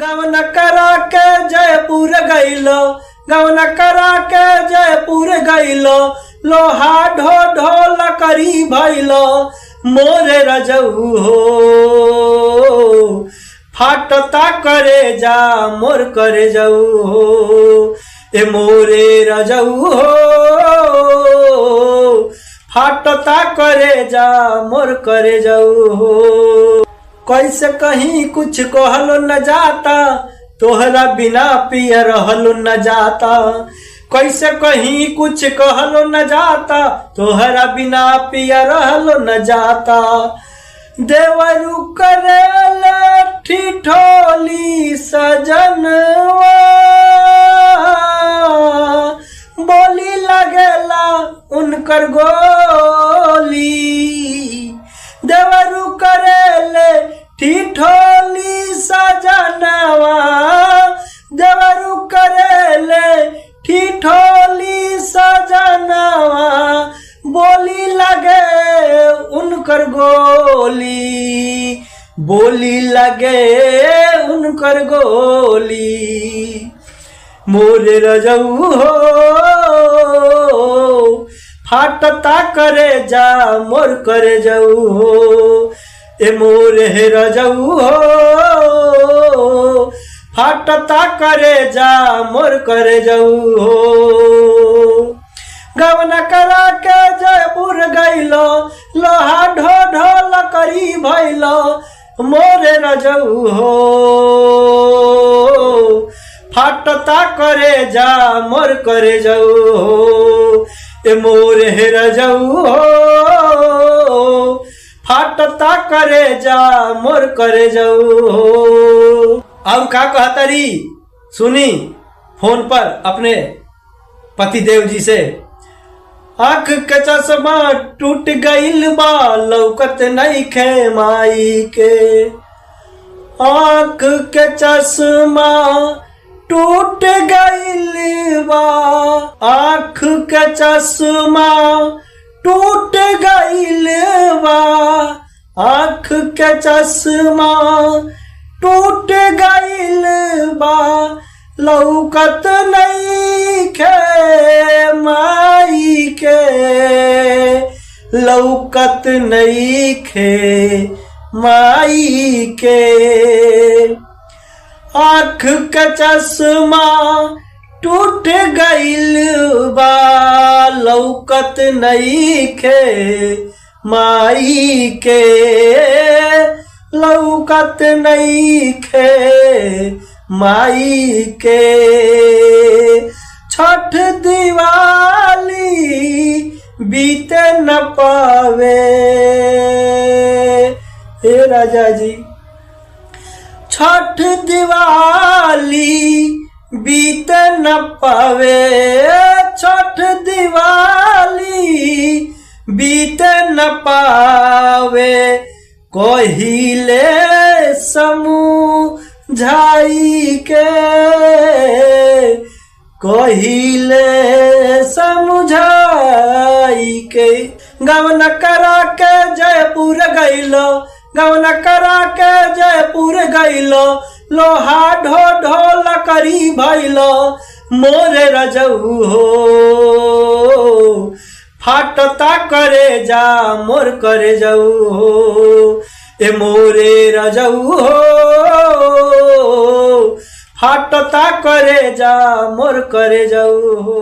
गवन करा के जयपुर गइलो, गवन करा के जयपुर गइलो, लोहा ढो ढोल करी भइलो, मोरे रजऊ हो फाटता करे जा मोर करे जाऊ हो, ए मोरे रजऊ हो फाटता करे जा मोर करे जाऊ हो। कैसे कहीं कुछ कहलो न जाता, तोहरा बिना पिया रहलो न जाता। कैसे कहीं कुछ कहलो न जाता, तोहरा बिना पिया रहलो न जाता। देवरू करेले ठिठोली सजनवा, बोली लगेला उनकर गोली। देवरू करेले ठिठोली सजनवा, देवरू करेले ठिठोली सजनवा, बोली लगे उनकर गोली, बोली लगे उनकर गोली। मोरे रजऊ हो फाटता करे जा मोर करे जाऊ हो, ए मोरे रजऊ हो फाटता करे जा मोर करे जाऊ हो। गवन करा के जयपुर गइलो, लोहा ढो ढोल करी भइलो, मोरे रजऊ हो फाटता करे जा मोर करे जाऊ हो, ए मोरे रजऊ हो फाटता करे जा मोर करे जाऊ हो। अब का कहतरी सुनी फोन पर अपने पतिदेव जी से। आँख के चश्मा टूट गइल बा, लौकत नइखे माई के। आँख के चश्मा टूट गइल बा, आँख के चश्मा टूट गइल बा, आँख के चश्मा टूट गइल बा, लौकत नइखे माई के, लौकत नइखे माई के। आँख के चश्मा टूट गइल बा, लौकत नइखे माई के, लौकत नइखे माई के। छठ दिवाली बीते न पावे, हे राजा जी। छठ दिवाली बीते न पावे, छठ दिवाली बीते न पावे, कहिले समझाई के, कहिले समझाई के। गवन करा के जयपुर गइलो, गवन करा के जयपुर गइलो, लोहा ढो ढोल करी भइलो, मोरे रजऊ हो फाटता करे जा मोर करे जाऊ हो, ए मोरे रजऊ हो फाटता करे जा मोर करे जाऊ हो।